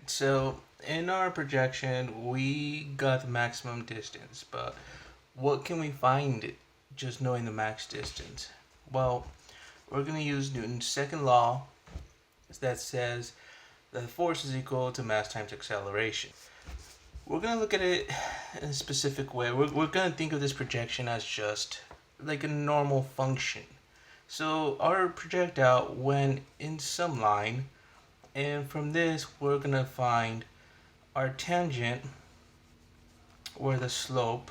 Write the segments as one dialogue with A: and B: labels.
A: So in our projection, we got the maximum distance, but what can we find just knowing the max distance? Well, we're going to use Newton's second law that says that force is equal to mass times acceleration. We're going to look at it in a specific way. We're going to think of this projection as just like a normal function. So our projectile went in some line, and from this we're going to find our tangent where the slope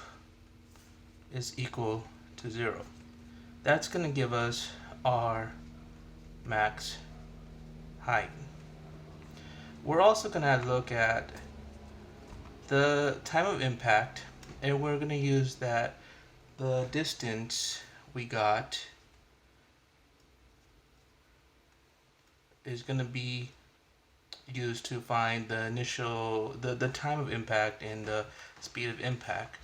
A: is equal to 0. That's going to give us our max height. We're also going to look at the time of impact, and we're going to use that the distance we got is going to be used to find the initial the time of impact and the speed of impact.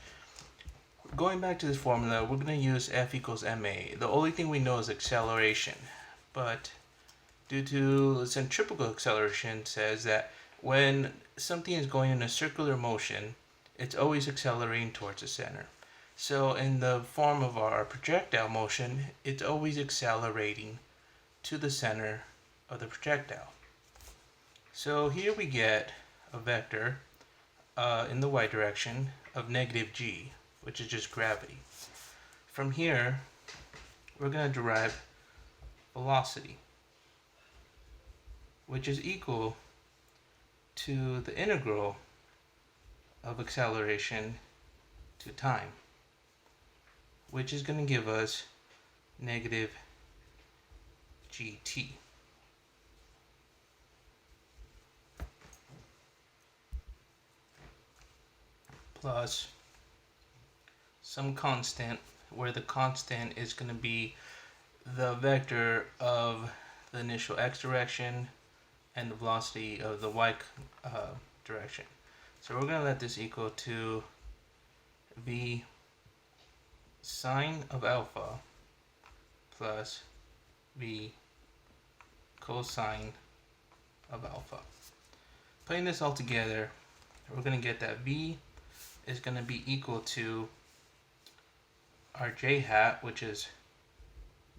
A: Going back to this formula, we're going to use F equals ma. The only thing we know is acceleration, but due to centrifugal acceleration says that when something is going in a circular motion, it's always accelerating towards the center. So in the form of our projectile motion, it's always accelerating to the center of the projectile. So here we get a vector in the y direction of negative g, which is just gravity. From here, we're going to derive velocity, which is equal to the integral of acceleration to time, which is going to give us negative gt. Plus some constant, where the constant is going to be the vector of the initial x direction and the velocity of the y direction. So we're going to let this equal to v sine of alpha plus v cosine of alpha. Putting this all together, we're going to get that v is going to be equal to our j hat, which is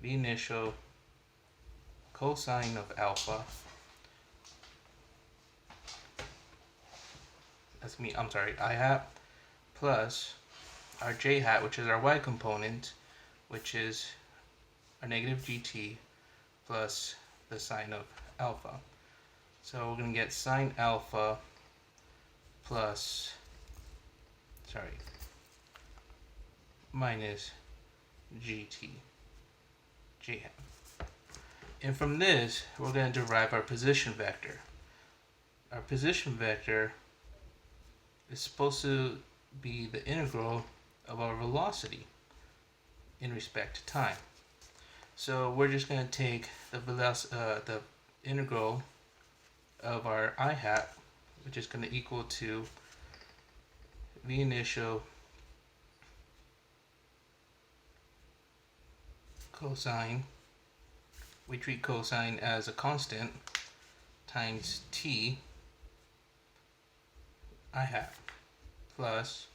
A: the initial cosine of alpha. I hat plus our j hat, which is our y component, which is our negative gt plus the sine of alpha. So we're going to get sine alpha plus minus gt j hat. And from this, we're going to derive our position vector. Our position vector is supposed to be the integral of our velocity in respect to time. So we're just going to take the integral of our I hat, which is going to equal to the initial cosine, we treat cosine as a constant, times t I hat plus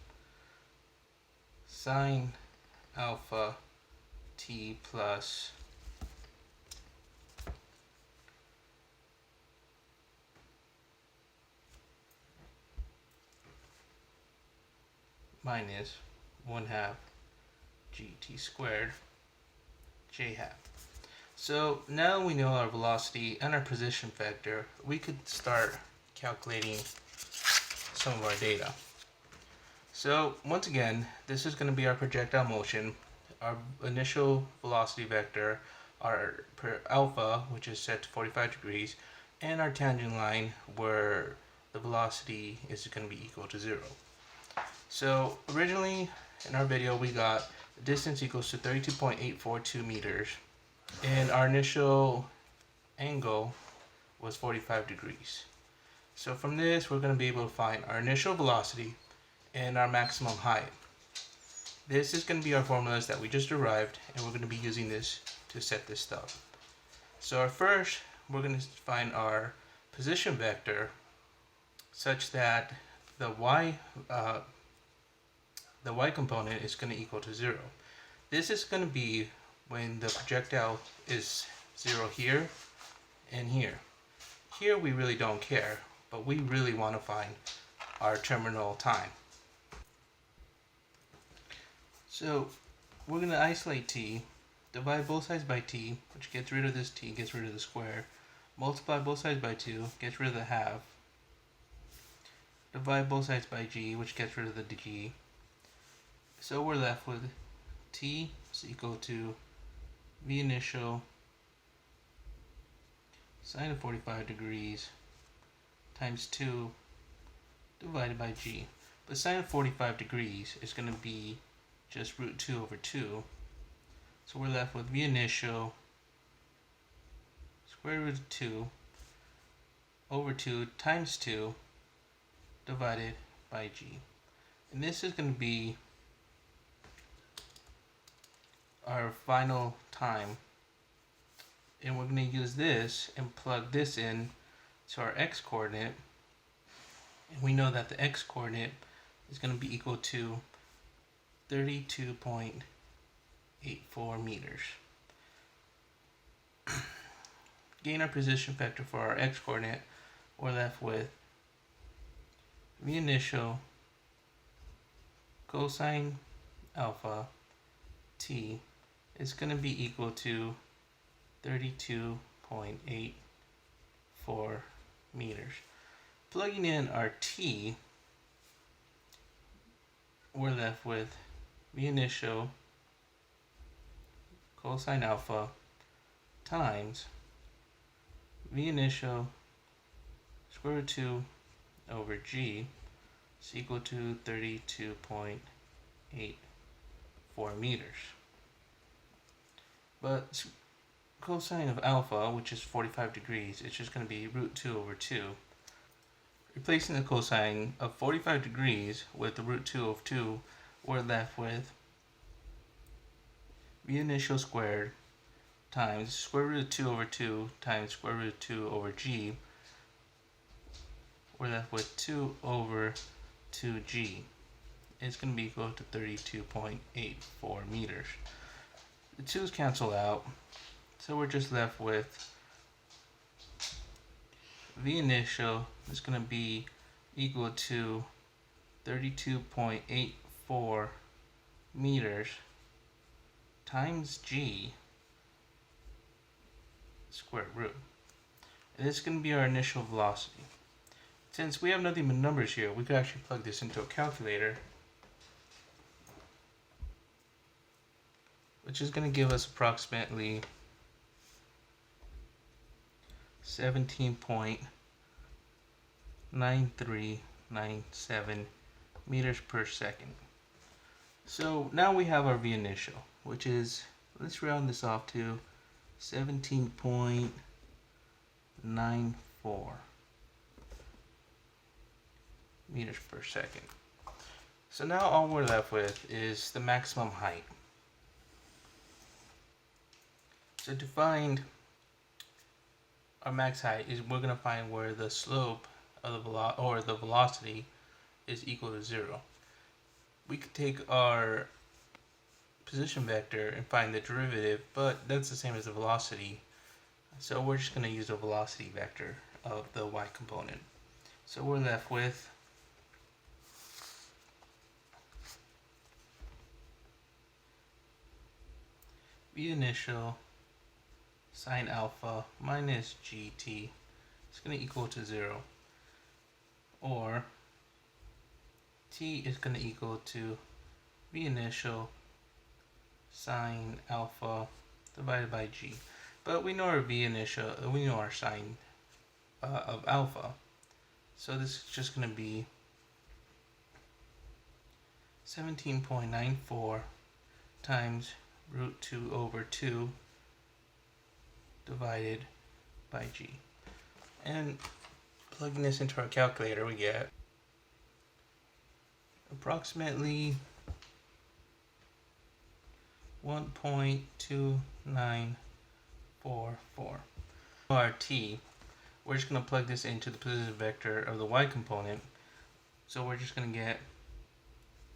A: sine alpha t plus minus 1/2 gt squared j hat. So now we know our velocity and our position vector, we could start calculating some of our data. So once again, this is going to be our projectile motion, our initial velocity vector, our alpha, which is set to 45 degrees, and our tangent line where the velocity is going to be equal to 0. So originally in our video we got the distance equals to 32.842 meters, and our initial angle was 45 degrees. So from this we're going to be able to find our initial velocity and our maximum height. This is going to be our formulas that we just derived, and we're going to be using this to set this stuff. So first we're going to find our position vector, such that the y component is going to equal to 0. This is going to be when the projectile is 0 here and here. Here we really don't care, but we really want to find our terminal time. So we're going to isolate t, divide both sides by t, which gets rid of this t, gets rid of the square. Multiply both sides by 2, gets rid of the half. Divide both sides by g, which gets rid of the g. So we're left with t is equal to v initial sine of 45 degrees times 2 divided by g. But sine of 45 degrees is going to be just root 2 over 2. So we're left with v initial square root of 2 over 2 times 2 divided by g. And this is going to be our final time. And we're going to use this and plug this in to our x coordinate. And we know that the x coordinate is going to be equal to 32.84 meters. Gain our position vector for our x coordinate, we're left with v initial cosine alpha t is going to be equal to 32.84 meters. Plugging in our t, we're left with v initial cosine alpha times v initial square root of 2 over g is equal to 32.84 meters. But cosine of alpha, which is 45 degrees, it's just going to be root 2 over 2. Replacing the cosine of 45 degrees with the root 2 of 2, we're left with v initial squared times square root of 2 over 2 times square root of 2 over g. We're left with 2 over 2g. It's going to be equal to 32.84 meters. The 2's cancel out, so we're just left with v initial is going to be equal to 32.84 meters times g square root. And this is going to be our initial velocity. Since we have nothing but numbers here, we could actually plug this into a calculator, which is going to give us approximately 17.9397 meters per second. So now we have our v initial, which is, let's round this off to 17.94 meters per second. So now all we're left with is the maximum height. So to find our max height, is we're going to find where the slope of the velocity is equal to 0. We could take our position vector and find the derivative, but that's the same as the velocity. So we're just going to use a velocity vector of the y component. So we're left with v initial sine alpha minus gt is going to equal to 0, or t is going to equal to v initial sine alpha divided by g. But we know our v initial, we know our sine of alpha, so this is just going to be 17.94 times root 2 over 2 divided by g. And plugging this into our calculator, we get approximately 1.2944. Our t, we're just going to plug this into the position vector of the y component. So we're just going to get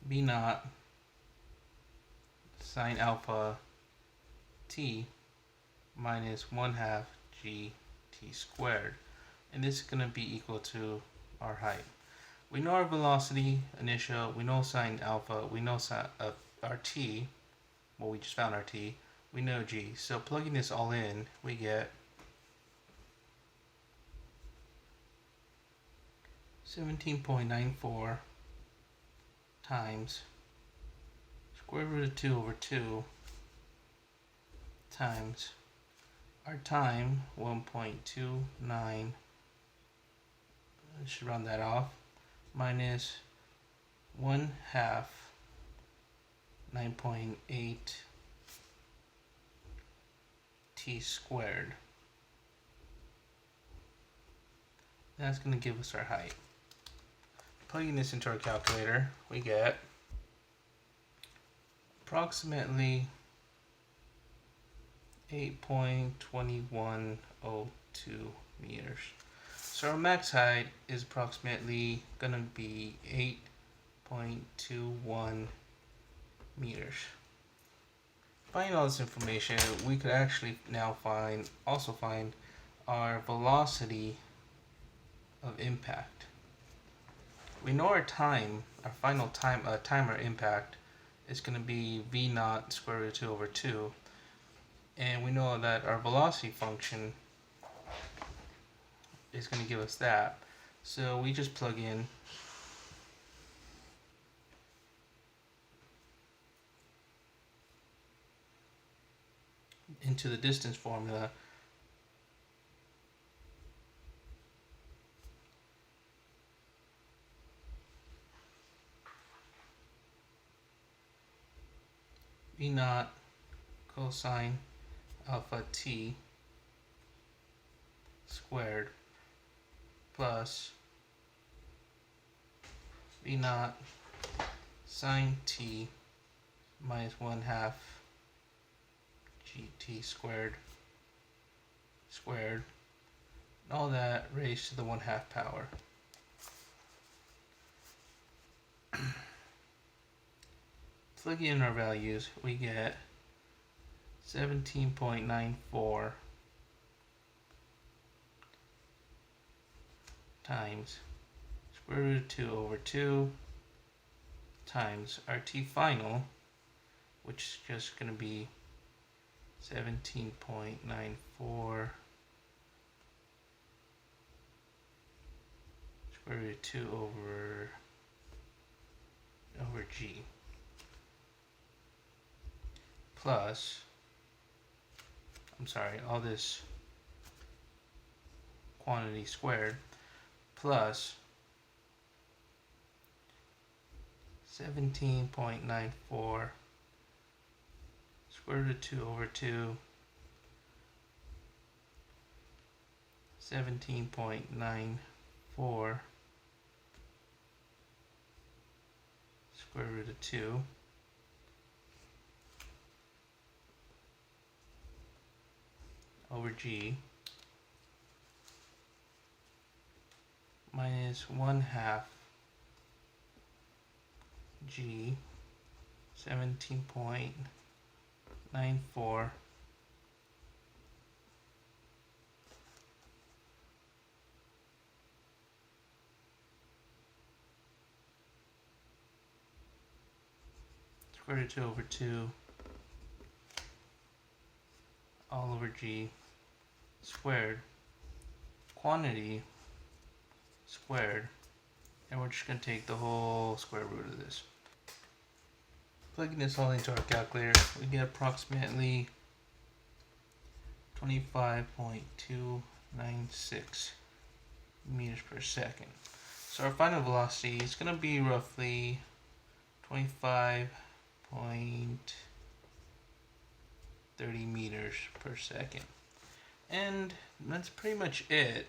A: v naught sine alpha t minus 1/2 gt squared. And this is going to be equal to our height. We know our velocity initial, we know sine alpha, we know our t, well, we just found our t, we know g. So plugging this all in, we get 17.94 times square root of 2 over 2 times our time, 1.29, I should round that off, minus 1/2 9.8 t squared. That's going to give us our height. Plugging this into our calculator, we get approximately 8.2102 meters. So our max height is approximately going to be 8.21 meters. Finding all this information, we could actually now also find our velocity of impact. We know our time, our final time, timer impact is going to be v naught square root of 2 over 2, and we know that our velocity function is going to give us that. So we just plug in into the distance formula v naught cosine alpha t squared plus v naught sine t minus 1/2 gt squared, and all that raised to the 1/2 power. Plugging in our values, we get 17.94 times square root of 2 over 2 times our t final, which is just going to be 17.94 square root of 2 over g plus, all this quantity squared plus 17.94 square root of 2 over 2, 17.94 square root of 2 over g minus 1/2 g 17.94 square root of 2 over 2 all over g squared, quantity squared, and we're just going to take the whole square root of this. Plugging this all into our calculator, we get approximately 25.296 meters per second. So our final velocity is going to be roughly 25.30 meters per second. And that's pretty much it.